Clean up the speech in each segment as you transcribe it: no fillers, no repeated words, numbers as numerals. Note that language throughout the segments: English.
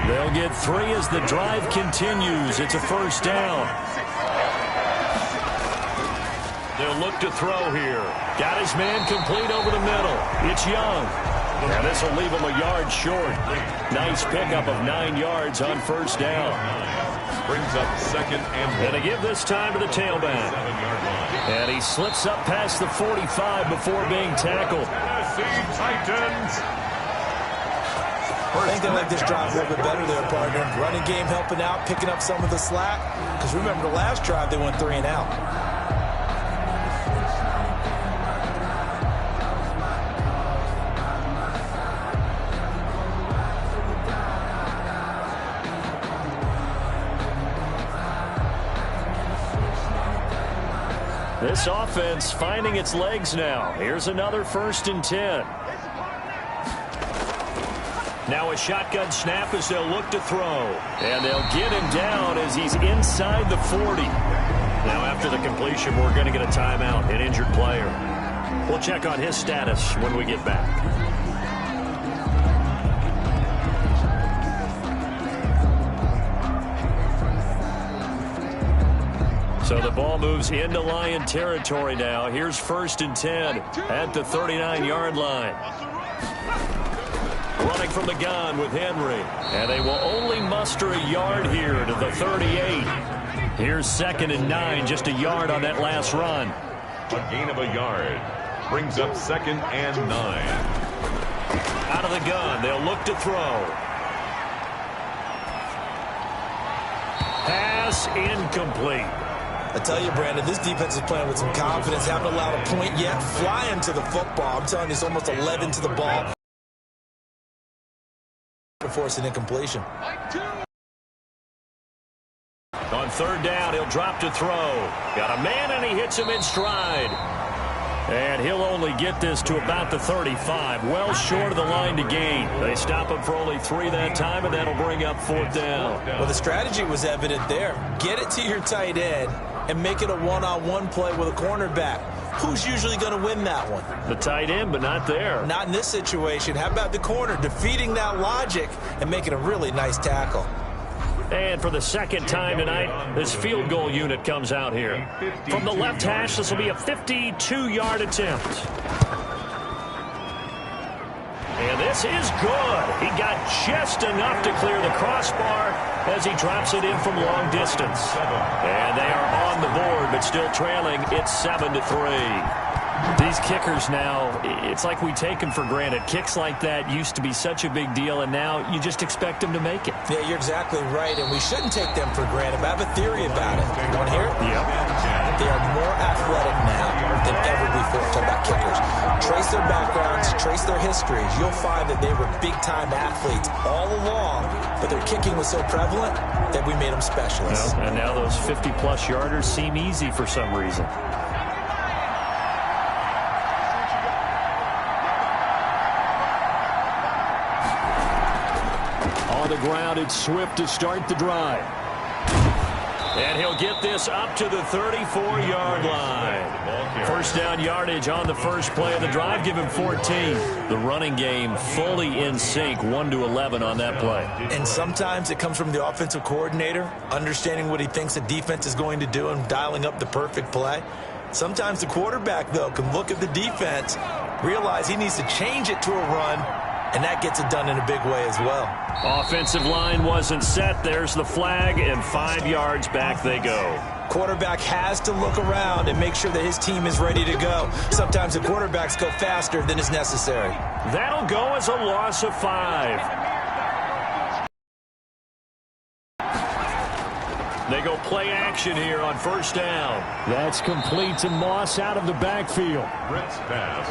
They'll get 3 as the drive continues. It's a first down. They'll look to throw here. Got his man complete over the middle. It's Young. Now this will leave him a yard short. Nice pickup of 9 yards on first down. Brings up second and 1. And they give this time to the tailback. And he slips up past the 45 before being tackled. Titans. I think they like this drive a little bit better there, partner. Running game helping out, picking up some of the slack. Because remember, the last drive they went 3 and out. This offense finding its legs now. Here's another 1st and 10. Now a shotgun snap as they'll look to throw. And they'll get him down as he's inside the 40. Now after the completion, we're going to get a timeout, an injured player. We'll check on his status when we get back. So the ball moves into Lion territory now. Here's 1st and 10 at the 39-yard line. Running from the gun with Henry. And they will only muster a yard here to the 38. Here's 2nd and 9, just a yard on that last run. A gain of a yard. Brings up 2nd and 9. Out of the gun, they'll look to throw. Pass incomplete. I tell you, Brandon, this defense is playing with some confidence. Haven't allowed a point yet. Flying to the football. I'm telling you, it's almost 11 to the ball. To force an incompletion. On 3rd down, he'll drop to throw. Got a man, and he hits him in stride. And he'll only get this to about the 35, well short of the line to gain. They stop him for only 3 that time, and that'll bring up 4th down. Well, the strategy was evident there. Get it to your tight end and make it a one-on-one play with a cornerback. Who's usually going to win that one? The tight end, but not there. Not in this situation. How about the corner defeating that logic and making a really nice tackle? And for the 2nd time tonight, this field goal unit comes out here. From the left hash, this will be a 52-yard attempt. And this is good. He got just enough to clear the crossbar as he drops it in from long distance. And they are on the board, but still trailing. It's 7-3. These kickers now, it's like we take them for granted. Kicks like that used to be such a big deal, and now you just expect them to make it. Yeah, you're exactly right, and we shouldn't take them for granted, but I have a theory about it. You want to hear it? Yep. They are more athletic now than ever before. Talking about kickers. Trace their backgrounds, trace their histories. You'll find that they were big-time athletes all along, but their kicking was so prevalent that we made them specialists. Well, and now those 50-plus yarders seem easy for some reason. On the ground, it's Swift to start the drive. And he'll get this up to the 34-yard line. First down yardage on the first play of the drive. Give him 14. The running game fully in sync, 1-11 on that play. And sometimes it comes from the offensive coordinator, understanding what he thinks the defense is going to do and dialing up the perfect play. Sometimes the quarterback, though, can look at the defense, realize he needs to change it to a run, and that gets it done in a big way as well. Offensive line wasn't set. There's the flag, and 5 yards back they go. Quarterback has to look around and make sure that his team is ready to go. Sometimes the quarterbacks go faster than is necessary. That'll go as a loss of 5. They go play action here on first down. That's complete to Moss out of the backfield. Britt's pass.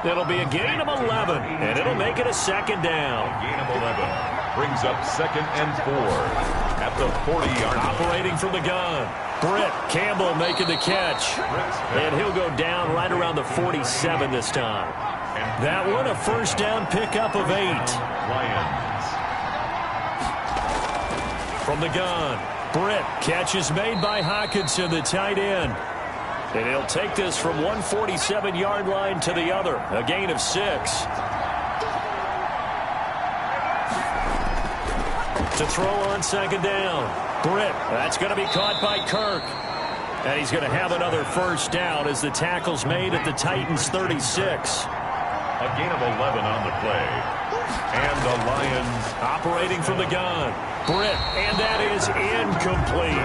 It'll be a gain of 11, and it'll make it a second down. Gain of 11. Brings up 2nd and 4 at the 40-yard line. Operating from the gun. Britt Campbell making the catch. And he'll go down right around the 47 this time. That one, a first down pickup of 8. Lions. From the gun. Britt, catch is made by Hawkinson, the tight end. And he'll take this from 147-yard line to the other. A gain of 6. To throw on second down. Britt. That's going to be caught by Kirk. And he's going to have another first down as the tackle's made at the Titans' 36. A gain of 11 on the play. And the Lions operating from the gun. Britt, and that is incomplete.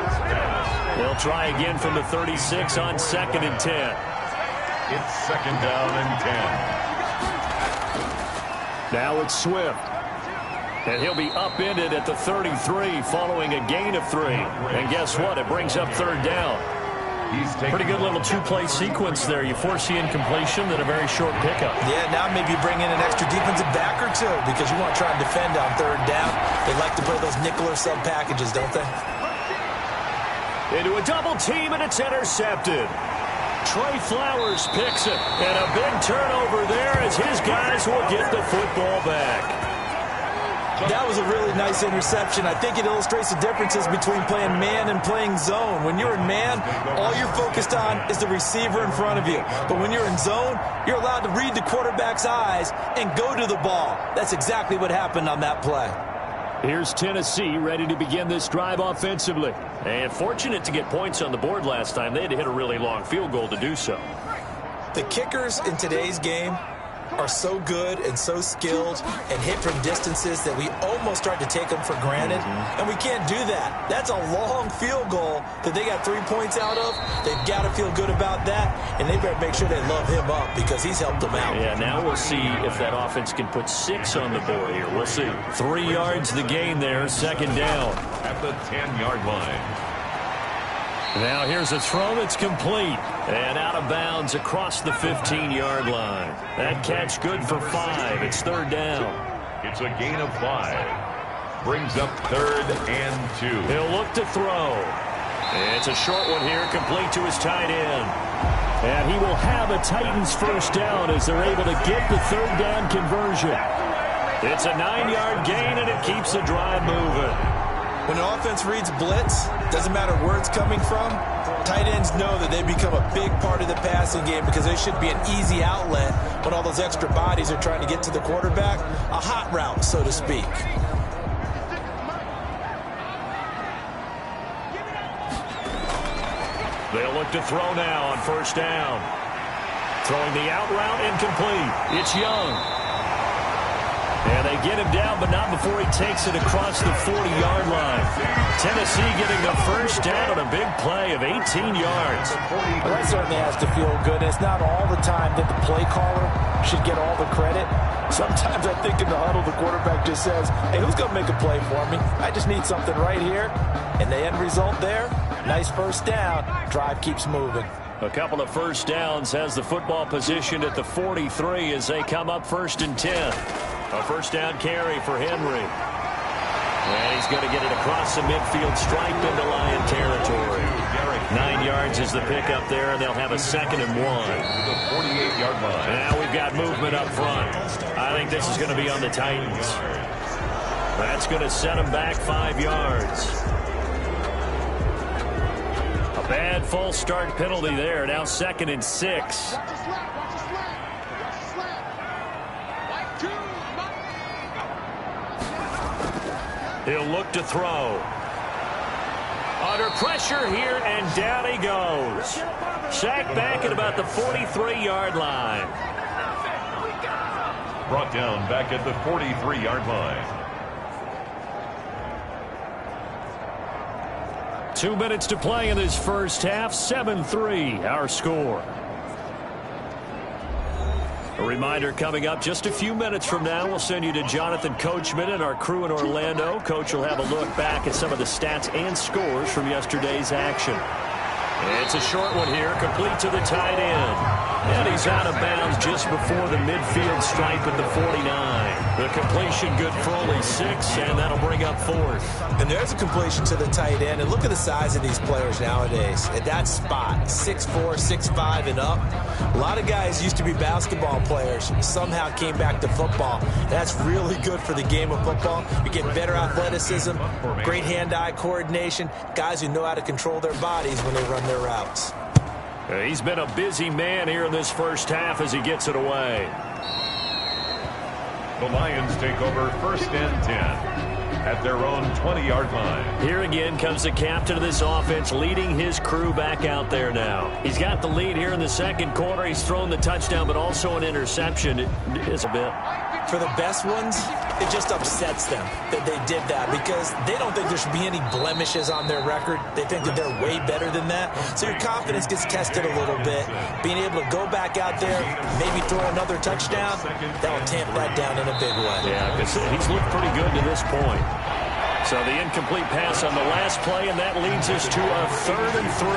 They'll try again from the 36 on 2nd and 10. It's 2nd down and 10. Now it's Swift. And he'll be upended at the 33 following a gain of 3. And guess what? It brings up 3rd down. Pretty good little two-play sequence there. You force the incompletion, then a very short pickup. Yeah, now maybe bring in an extra defensive back or two because you want to try and defend on 3rd down. They like to play those nickel or sub packages, don't they? Into a double team, and it's intercepted. Trey Flowers picks it, and a big turnover there as his guys will get the football back. That was a really nice interception. I think it illustrates the differences between playing man and playing zone. When you're in man, all you're focused on is the receiver in front of you. But when you're in zone, you're allowed to read the quarterback's eyes and go to the ball. That's exactly what happened on that play. Here's Tennessee ready to begin this drive offensively. And fortunate to get points on the board last time. They had to hit a really long field goal to do so. The kickers in today's game are so good and so skilled and hit from distances that we almost start to take them for granted. And we can't do that. That's a long field goal that they got 3 points out of. They've got to feel good about that, and they better make sure they love him up because he's helped them out. Yeah, now we'll see if that offense can put 6 on the board here. We'll see. 3 yards the gain there, 2nd down. At the 10-yard line. Now here's a throw that's complete. And out of bounds across the 15-yard line. That catch good for 5. It's 3rd down. It's a gain of 5. Brings up 3rd and 2. He'll look to throw. It's a short one here, complete to his tight end. And he will have a Titans first down as they're able to get the 3rd down conversion. It's a 9-yard gain, and it keeps the drive moving. When an offense reads blitz, doesn't matter where it's coming from, tight ends know that they become a big part of the passing game because they should be an easy outlet when all those extra bodies are trying to get to the quarterback. A hot route, so to speak. They'll look to throw now on 1st down. Throwing the out route incomplete. It's Young. And they get him down, but not before he takes it across the 40-yard line. Tennessee getting the first down on a big play of 18 yards. Well, that certainly has to feel good. It's not all the time that the play caller should get all the credit. Sometimes I think in the huddle, the quarterback just says, hey, who's going to make a play for me? I just need something right here. And the end result there, nice first down. Drive keeps moving. A couple of first downs has the football positioned at the 43 as they come up 1st and 10. A first down carry for Henry. And he's going to get it across the midfield stripe into Lion territory. 9 yards is the pickup there, and they'll have a 2nd and 1. The 48-yard line. Now we've got movement up front. I think this is going to be on the Titans. That's going to set them back 5 yards. A bad false start penalty there. Now 2nd and 6. He'll look to throw. Under pressure here, and down he goes. Sacked back at about the 43-yard line. Brought down back at the 43-yard line. 2 minutes to play in this first half. 7-3, our score. A reminder coming up just a few minutes from now, we'll send you to Jonathan Coachman and our crew in Orlando. Coach will have a look back at some of the stats and scores from yesterday's action. It's a short one here, complete to the tight end. And he's out of bounds just before the midfield stripe at the 49. The completion good for only 6, and that'll bring up 4th. And there's a completion to the tight end. And look at the size of these players nowadays. At that spot, 6'4", 6'5", and up. A lot of guys used to be basketball players. Somehow came back to football. That's really good for the game of football. You get better athleticism, great hand-eye coordination, guys who know how to control their bodies when they run their routes. He's been a busy man here in this first half as he gets it away. The Lions take over 1st and 10. at their own 20-yard line. Here again comes the captain of this offense, leading his crew back out there now. He's got the lead here in the second quarter. He's thrown the touchdown, but also an interception. It's a bit. For the best ones, it just upsets them that they did that because they don't think there should be any blemishes on their record. They think that they're way better than that. So your confidence gets tested a little bit. Being able to go back out there, maybe throw another touchdown, that will tamp that down in a big way. Yeah, because he's looked pretty good to this point. So the incomplete pass on the last play, and that leads us to a 3rd and 3.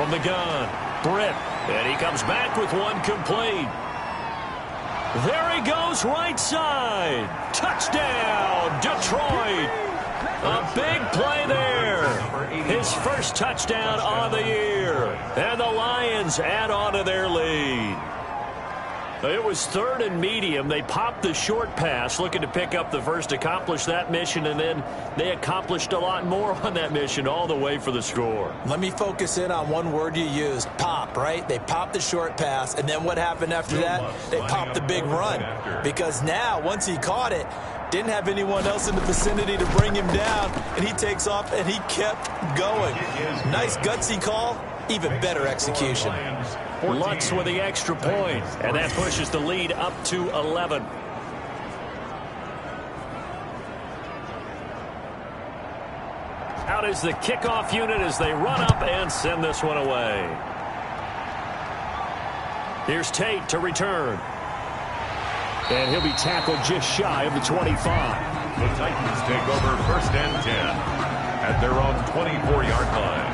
From the gun, Britt, and he comes back with one complete. There he goes, right side. Touchdown, Detroit. A big play there. His first touchdown on the year. And the Lions add on to their lead. It was 3rd and medium. They popped the short pass, looking to pick up the first, accomplish that mission, and then they accomplished a lot more on that mission all the way for the score. Let me focus in on one word you used, pop, right? They popped the short pass, and then what happened after that? They popped the big run. Because now, once he caught it, didn't have anyone else in the vicinity to bring him down, and he takes off, and he kept going. Nice gutsy call, even better execution. Lutz with the extra point, and that pushes the lead up to 11. Out is the kickoff unit as they run up and send this one away. Here's Tate to return. And he'll be tackled just shy of the 25. The Titans take over 1st and 10 at their own 24-yard line.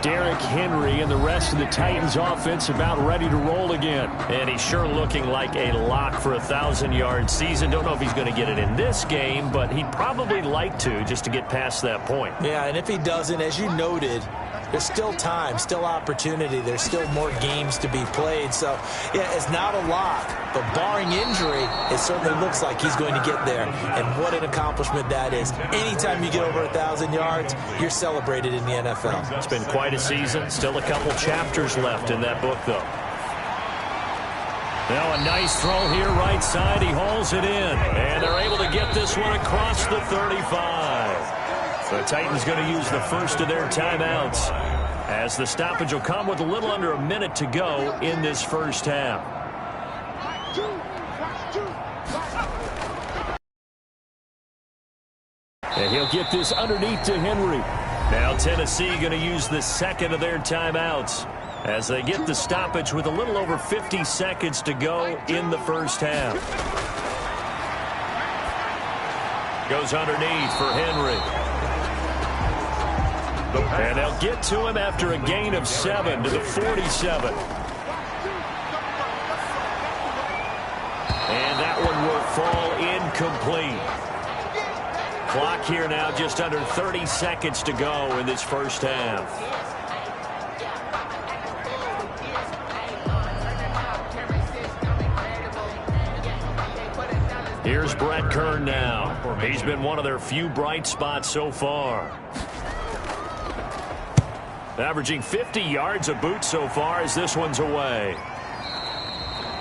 Derrick Henry and the rest of the Titans offense about ready to roll again. And he's sure looking like a lock for a 1,000-yard season. Don't know if he's going to get it in this game, but he'd probably like to just to get past that point. Yeah, and if he doesn't, as you noted, there's still time, still opportunity. There's still more games to be played. So, yeah, it's not a lock, but barring injury, it certainly looks like he's going to get there. And what an accomplishment that is. Anytime you get over 1,000 yards, you're celebrated in the NFL. It's been quite a season. Still a couple chapters left in that book, though. Now a nice throw here, right side. He hauls it in. And they're able to get this one across the 35. The Titans going to use the first of their timeouts as the stoppage will come with a little under a minute to go in this first half. And he'll get this underneath to Henry. Now Tennessee going to use the second of their timeouts as they get the stoppage with a little over 50 seconds to go in the first half. Goes underneath for Henry. And they'll get to him after a gain of 7 to the 47. And that one will fall incomplete. Clock here now just under 30 seconds to go in this first half. Here's Brett Kern now. He's been one of their few bright spots so far. Averaging 50 yards a boot so far as this one's away.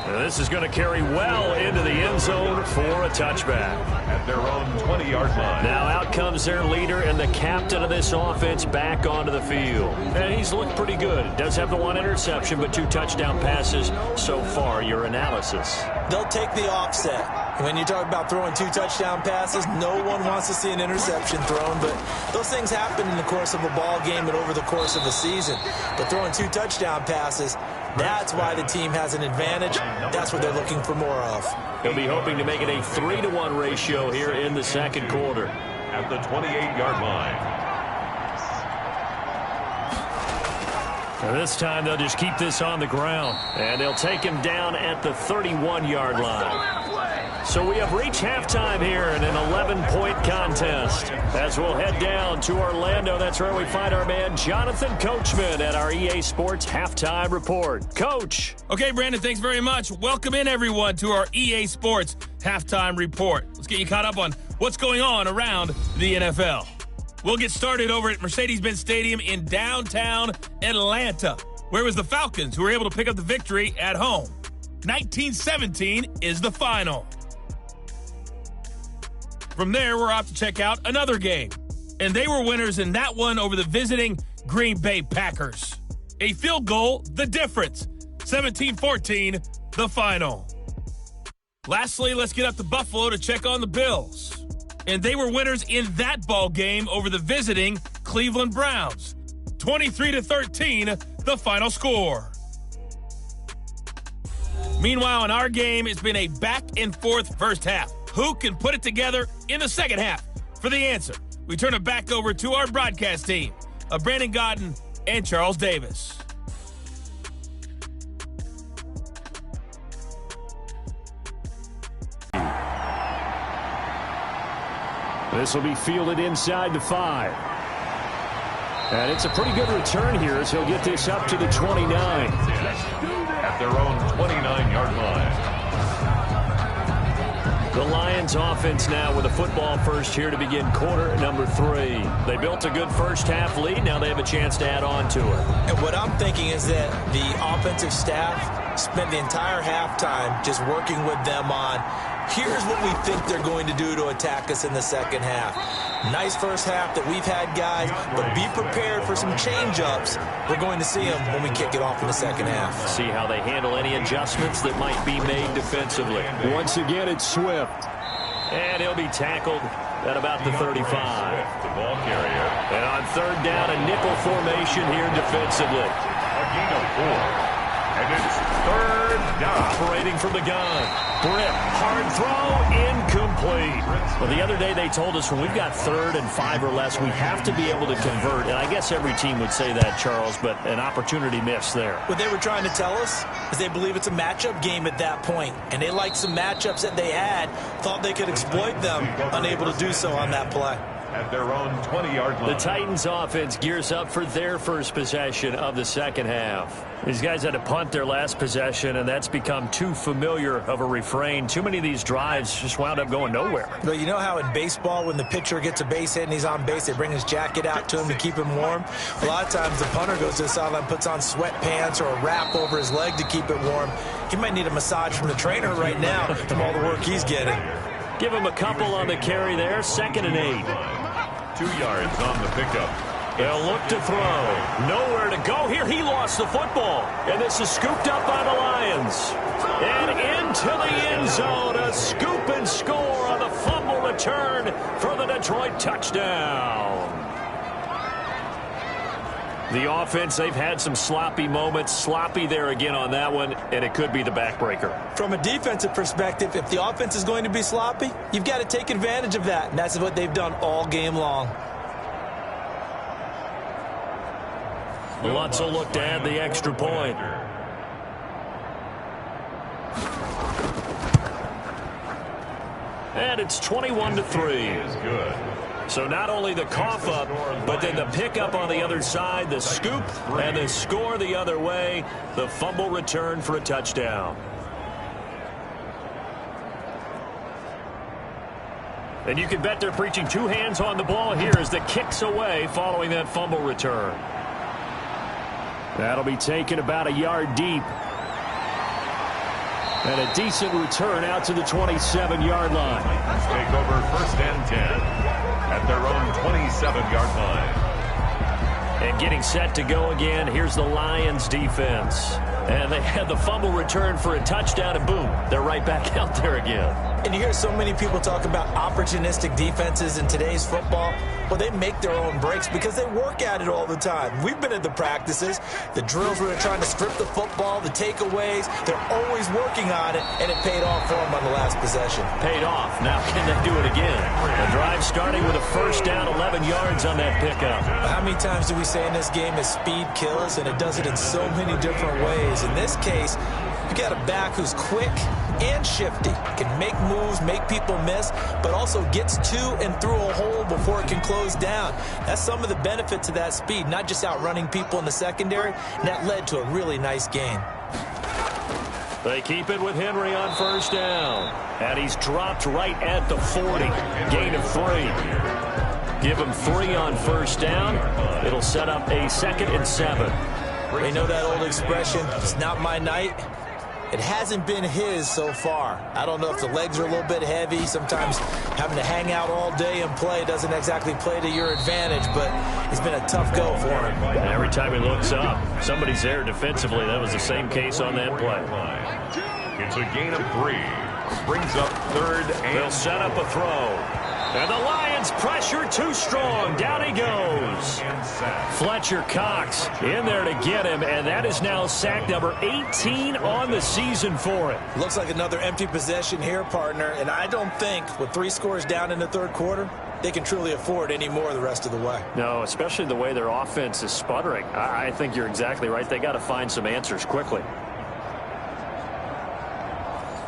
And this is going to carry well into the end zone for a touchback. At their own 20-yard line. Now out comes their leader and the captain of this offense back onto the field. And he's looked pretty good. Does have the one interception, but 2 touchdown passes so far. Your analysis. They'll take the offset. When you talk about throwing 2 touchdown passes, no one wants to see an interception thrown, but those things happen in the course of a ball game and over the course of a season. But throwing 2 touchdown passes, that's why the team has an advantage. That's what they're looking for more of. He'll be hoping to make it a 3-to-1 ratio here in the second quarter. At the 28-yard line. And this time they'll just keep this on the ground. And they'll take him down at the 31-yard line. So we have reached halftime here in an 11-point contest. As we'll head down to Orlando, that's where we find our man Jonathan Coachman at our EA Sports Halftime Report. Coach. Okay, Brandon, thanks very much. Welcome in, everyone, to our EA Sports Halftime Report. Let's get you caught up on what's going on around the NFL. We'll get started over at Mercedes-Benz Stadium in downtown Atlanta, where it was the Falcons who were able to pick up the victory at home. 19-17 is the final. From there, we're off to check out another game. And they were winners in that one over the visiting Green Bay Packers. A field goal, the difference. 17-14, the final. Lastly, let's get up to Buffalo to check on the Bills. And they were winners in that ball game over the visiting Cleveland Browns. 23-13, the final score. Meanwhile, in our game, it's been a back-and-forth first half. Who can put it together in the second half? For the answer, we turn it back over to our broadcast team of Brandon Godden and Charles Davis. This will be fielded inside the 5. And it's a pretty good return here as he'll get this up to the 29. At their own 29-yard line. The Lions offense now with a football first here to begin quarter number 3. They built a good first half lead. Now they have a chance to add on to it. And what I'm thinking is that the offensive staff spent the entire halftime just working with them on, here's what we think they're going to do to attack us in the second half. Nice first half that we've had, guys, but be prepared for some change-ups. We're going to see them when we kick it off in the second half. See how they handle any adjustments that might be made defensively. Once again, it's Swift. And he'll be tackled at about the 35. The ball carrier. And on third down, a nickel formation here defensively. A gain of 4. And it's third down. Operating from the gun. Britt, hard throw, incomplete. Well, the other day they told us when we've got 3rd and 5 or less, we have to be able to convert. And I guess every team would say that, Charles, but an opportunity missed there. What they were trying to tell us is they believe it's a matchup game at that point. And they liked some matchups that they had, thought they could exploit them, unable to do so on that play. At their own 20-yard line. The Titans offense gears up for their first possession of the second half. These guys had to punt their last possession, and that's become too familiar of a refrain. Too many of these drives just wound up going nowhere. But you know how in baseball, when the pitcher gets a base hit and he's on base, they bring his jacket out to him to keep him warm? A lot of times the punter goes to the sideline, puts on sweatpants or a wrap over his leg to keep it warm. He might need a massage from the trainer right now from all the work he's getting. Give him a couple on the carry there. 2nd and 8. 2 yards on the pickup. They'll look to throw. Nowhere to go here. He lost the football. And this is scooped up by the Lions. And into the end zone. A scoop and score on the fumble return for the Detroit touchdown. The offense, they've had some sloppy moments. Sloppy there again on that one, and it could be the backbreaker. From a defensive perspective, if the offense is going to be sloppy, you've got to take advantage of that, and that's what they've done all game long. Lutz will look to add the extra point. And it's 21-3. Is good. So not only the cough up, but then the pickup on the other side, the scoop, and the score the other way, the fumble return for a touchdown. And you can bet they're preaching 2 hands on the ball here as the kick's away following that fumble return. That'll be taken about a yard deep. And a decent return out to the 27-yard line. Take over 1st and 10 at their own 27-yard line. And getting set to go again, here's the Lions defense. And they had the fumble return for a touchdown, and boom, they're right back out there again. And you hear so many people talk about opportunistic defenses in today's football. Well, they make their own breaks because they work at it all the time. We've been at the practices, the drills where they're trying to strip the football, the takeaways. They're always working on it, and it paid off for them on the last possession. Paid off. Now can they do it again? The drive starting with a 1st down, 11 yards on that pickup. How many times do we say in this game is speed kills, and it does it in so many different ways. In this case, you got a back who's quick and shifty, can make moves, make people miss, but also gets to and through a hole before it can close down. That's some of the benefits of that speed, not just outrunning people in the secondary, and that led to a really nice gain. They keep it with Henry on 1st down, and he's dropped right at the 40. Gain of 3. Give him 3 on 1st down. It'll set up a 2nd and 7. They know that old expression, it's not my night. It hasn't been his so far. I don't know if the legs are a little bit heavy. Sometimes having to hang out all day and play doesn't exactly play to your advantage, but it's been a tough go for him. And every time he looks up, somebody's there defensively. That was the same case on that play. It's a gain of 3. Brings up 3rd and... They'll set up a throw. And the Lions pressure too strong. Down he goes. Fletcher Cox in there to get him, and that is now sack number 18 on the season for it. Looks like another empty possession here, partner, and I don't think with 3 scores down in the 3rd quarter, they can truly afford any more the rest of the way. No, especially the way their offense is sputtering. I think you're exactly right. They got to find some answers quickly.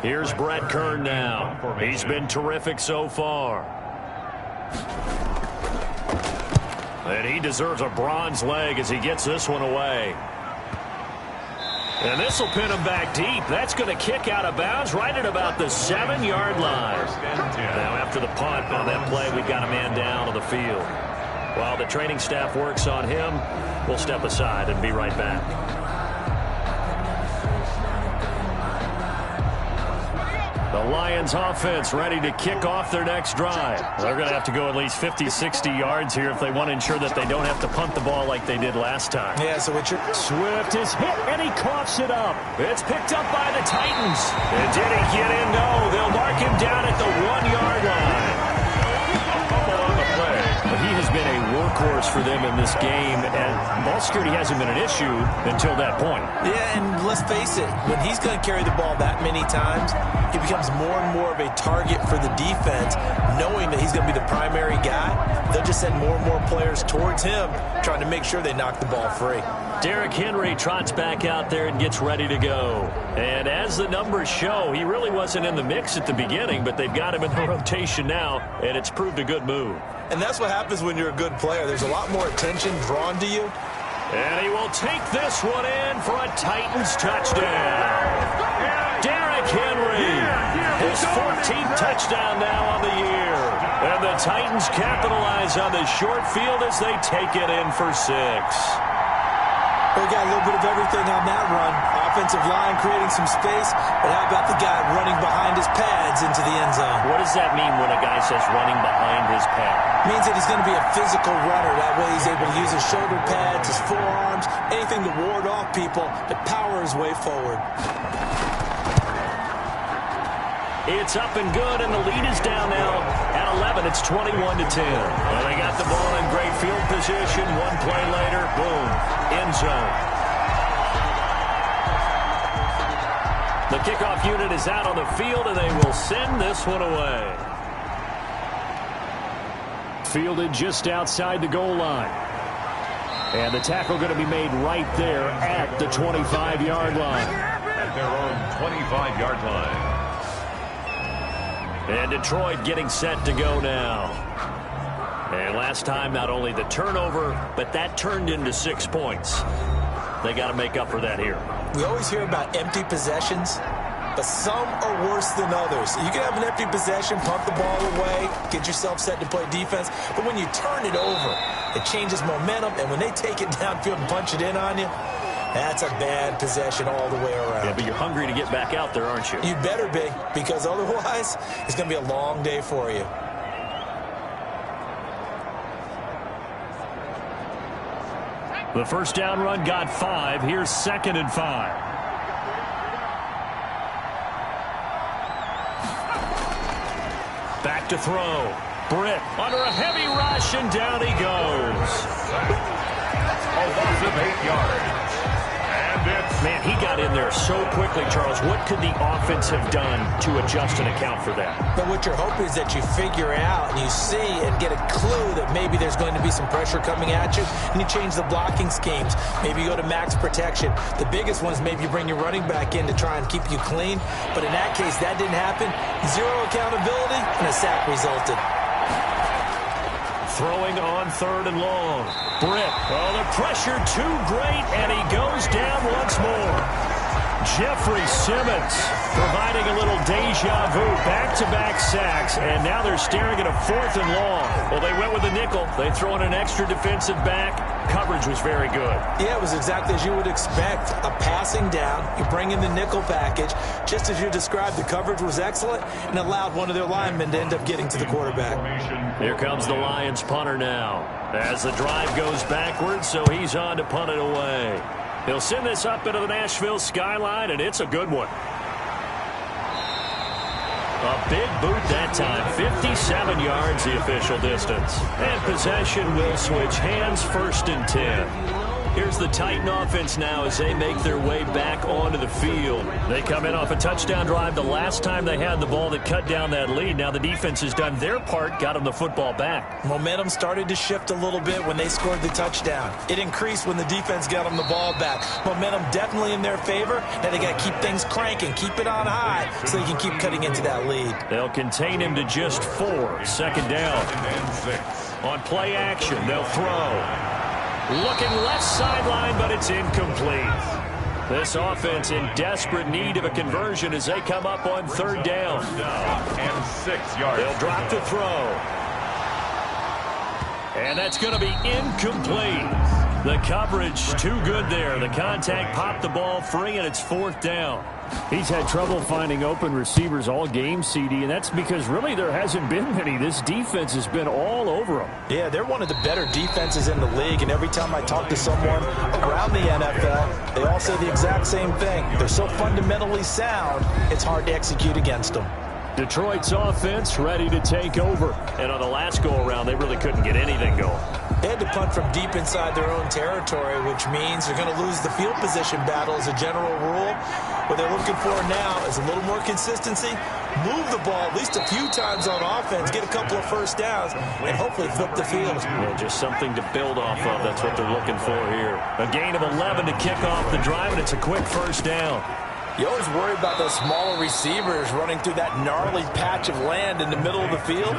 Here's Brett Kern now. He's been terrific so far. And he deserves a bronze leg as he gets this one away. And this will pin him back deep. That's going to kick out of bounds right at about the 7-yard line. Now after the punt on that play, we've got a man down on the field. While the training staff works on him, we'll step aside and be right back. The Lions offense ready to kick off their next drive. They're going to have to go at least 50, 60 yards here if they want to ensure that they don't have to punt the ball like they did last time. Yeah, so what Swift is hit, and he coughs it up. It's picked up by the Titans. And did he get in? No, they'll mark him down at the 1-yard line. But he has been a workhorse for them in this game, and ball security hasn't been an issue until that point. Yeah, and let's face it, when he's going to carry the ball that many times, he becomes more and more of a target for the defense, knowing that he's going to be the primary guy. They'll just send more and more players towards him, trying to make sure they knock the ball free. Derrick Henry trots back out there and gets ready to go. And as the numbers show, he really wasn't in the mix at the beginning, but they've got him in the rotation now, and it's proved a good move. And that's what happens when you're a good player. There's a lot more attention drawn to you. And he will take this one in for a Titans touchdown. Derrick Henry, his 14th touchdown now on the year. And the Titans capitalize on the short field as they take it in for 6. We got a little bit of everything on that run. Offensive line creating some space, but how about the guy running behind his pads into the end zone? What does that mean when a guy says running behind his pad? Means that he's going to be a physical runner. That way he's able to use his shoulder pads, his forearms, anything to ward off people to power his way forward. It's up and good, and the lead is down now at 11. It's 21-10. Well, they got the ball in great field position. One play later, boom, end zone. The kickoff unit is out on the field, and they will send this one away. Fielded just outside the goal line. And the tackle going to be made right there at the 25-yard line. At their own 25-yard line. And Detroit getting set to go now. And last time, not only the turnover, but that turned into 6 points. They got to make up for that here. We always hear about empty possessions, but some are worse than others. You can have an empty possession, punt the ball away, get yourself set to play defense, but when you turn it over, it changes momentum, and when they take it downfield and punch it in on you, that's a bad possession all the way around. Yeah, but you're hungry to get back out there, aren't you? You better be, because otherwise, it's going to be a long day for you. The first down run got 5. Here's 2nd and 5. Back to throw. Britt under a heavy rush, and down he goes. A loss of 8 yards. Man, he got in there so quickly, Charles. What could the offense have done to adjust and account for that? But what you're hoping is that you figure out and you see and get a clue that maybe there's going to be some pressure coming at you, and you change the blocking schemes. Maybe you go to max protection. The biggest one is maybe you bring your running back in to try and keep you clean. But in that case, that didn't happen. 0 accountability, and a sack resulted. Throwing on 3rd and long. Britt, oh, the pressure too great, and he goes down once more. Jeffrey Simmons providing a little deja vu, back-to-back sacks, and now they're staring at a 4th and long. Well, they went with a nickel. They throw in an extra defensive back. Coverage was very good. Yeah, it was exactly as you would expect. A passing down, you bring in the nickel package. Just as you described, the coverage was excellent and allowed one of their linemen to end up getting to the quarterback. Here comes the Lions punter now. As the drive goes backwards, so he's on to punt it away. He'll send this up into the Nashville skyline, and it's a good one. A big boot that time, 57 yards the official distance. And possession will switch hands, 1st and 10. Here's the Titan offense now as they make their way back onto the field. They come in off a touchdown drive the last time they had the ball that cut down that lead. Now the defense has done their part, got them the football back. Momentum started to shift a little bit when they scored the touchdown. It increased when the defense got them the ball back. Momentum definitely in their favor. Now they got to keep things cranking, keep it on high so they can keep cutting into that lead. They'll contain him to just 4. 2nd down. On play action, they'll throw. Looking left sideline, but it's incomplete. This offense in desperate need of a conversion as they come up on 3rd down. And 6 yards. They'll drop to throw. And that's going to be incomplete. The coverage too good there. The contact popped the ball free, and it's 4th down. He's had trouble finding open receivers all game, CD, and that's because really there hasn't been many. This defense has been all over them. Yeah, they're one of the better defenses in the league, and every time I talk to someone around the NFL, they all say the exact same thing. They're so fundamentally sound, it's hard to execute against them. Detroit's offense ready to take over. And on the last go-around, they really couldn't get anything going. They had to punt from deep inside their own territory, which means they're going to lose the field position battle as a general rule. What they're looking for now is a little more consistency, move the ball at least a few times on offense, get a couple of 1st downs, and hopefully flip the field. Yeah, just something to build off of. That's what they're looking for here. A gain of 11 to kick off the drive, and it's a quick 1st down. You always worry about those smaller receivers running through that gnarly patch of land in the middle of the field.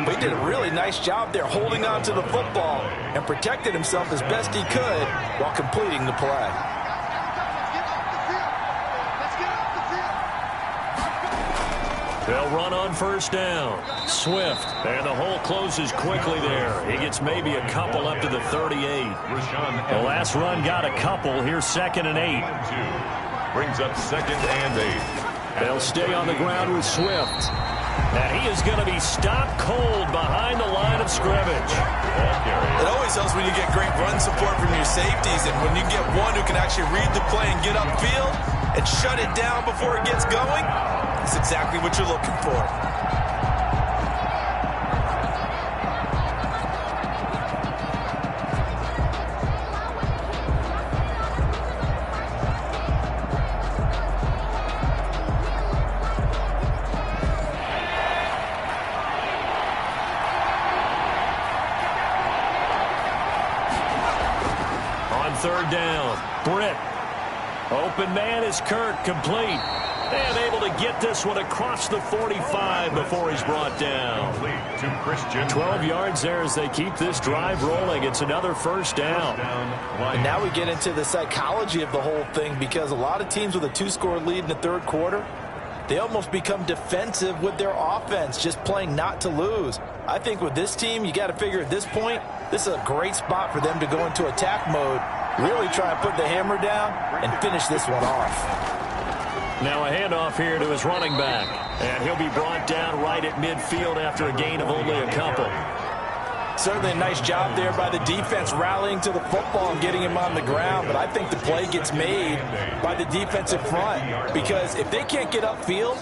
But he did a really nice job there holding on to the football and protected himself as best he could while completing the play. They'll run on 1st down. Swift, and the hole closes quickly there. He gets maybe a couple up to the 38. The last run got a couple. Here's 2nd and 8. Brings up 2nd and 8. They'll stay on the ground with Swift. And he is going to be stopped cold behind the line of scrimmage. It always helps when you get great run support from your safeties, and when you get one who can actually read the play and get upfield and shut it down before it gets going. That's exactly what you're looking for. On 3rd down, Britt. Open man is Kirk, complete. And able to get this one across the 45 before he's brought down. 12 yards there as they keep this drive rolling. It's another 1st down. And now we get into the psychology of the whole thing, because a lot of teams with a 2-score lead in the 3rd quarter, they almost become defensive with their offense, just playing not to lose. I think with this team, you got to figure at this point, this is a great spot for them to go into attack mode, really try and put the hammer down and finish this one off. Now a handoff here to his running back, and he'll be brought down right at midfield after a gain of only a couple. Certainly a nice job there by the defense rallying to the football and getting him on the ground, but I think the play gets made by the defensive front, because if they can't get upfield,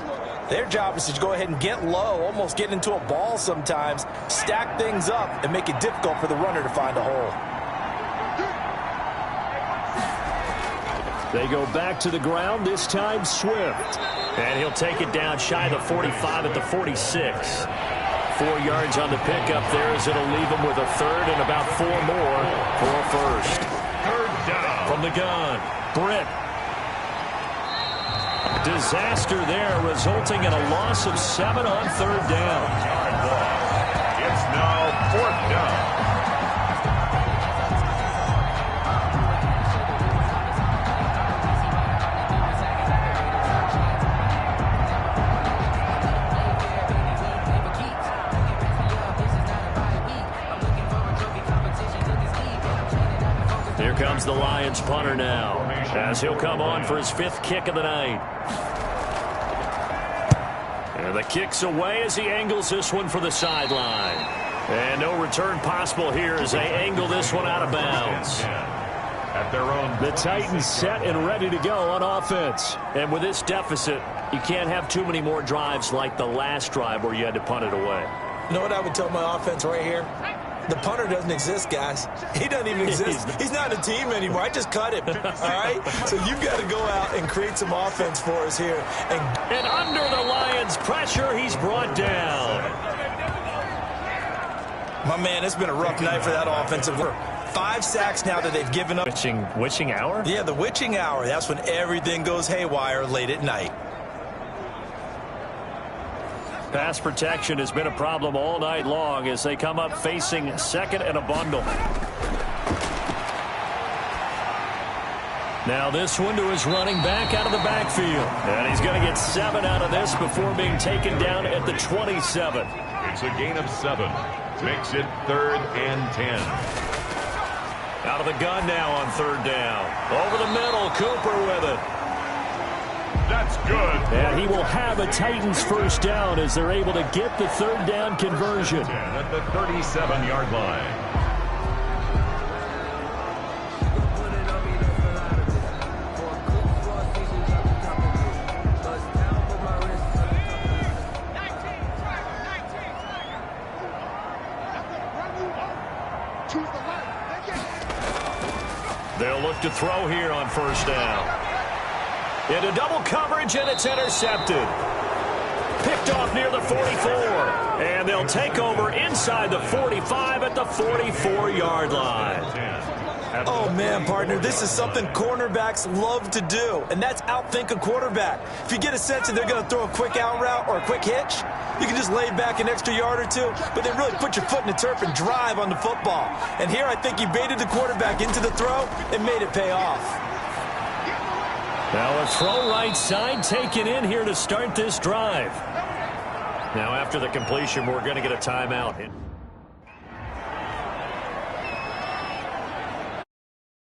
their job is to go ahead and get low, almost get into a ball sometimes, stack things up, and make it difficult for the runner to find a hole. They go back to the ground, this time Swift. And he'll take it down shy of the 45 at the 46. 4 yards on the pickup there as it'll leave him with a 3rd and about 4 more for a 1st. 3rd down. From the gun, Britt. Disaster there, resulting in a loss of 7 on 3rd down. It's now 4th down. comes the Lions punter now, as he'll come on for his 5th kick of the night. And the kick's away as he angles this one for the sideline. And no return possible here as they angle this one out of bounds. At their own the Titans set and ready to go on offense. And with this deficit, you can't have too many more drives like the last drive where you had to punt it away. You know what I would tell my offense right here? The punter doesn't exist, guys. He doesn't even exist. He's not a team anymore. I just cut him, all right? So you've got to go out and create some offense for us here. And under the Lions' pressure, he's brought down. My man, it's been a rough night for that offensive work. 5 sacks now that they've given up. Witching hour? Yeah, the witching hour. That's when everything goes haywire late at night. Pass protection has been a problem all night long as they come up facing 2nd and a bundle. Now this one to his running back out of the backfield. And he's going to get 7 out of this before being taken down at the 27. It's a gain of 7. Makes it 3rd and 10. Out of the gun now on 3rd down. Over the middle, Cooper with it. That's good. And he will have a Titans first down as they're able to get the 3rd down conversion. At the 37-yard line. They'll look to throw here on 1st down. Into double coverage, and it's intercepted. Picked off near the 44. And they'll take over inside the 45 at the 44-yard line. Oh, man, partner, this is something cornerbacks love to do, and that's outthink a quarterback. If you get a sense that they're going to throw a quick out route or a quick hitch, you can just lay back an extra yard or 2, but then really put your foot in the turf and drive on the football. And here I think he baited the quarterback into the throw and made it pay off. Now a throw right side taken in here to start this drive. Now after the completion, we're going to get a timeout.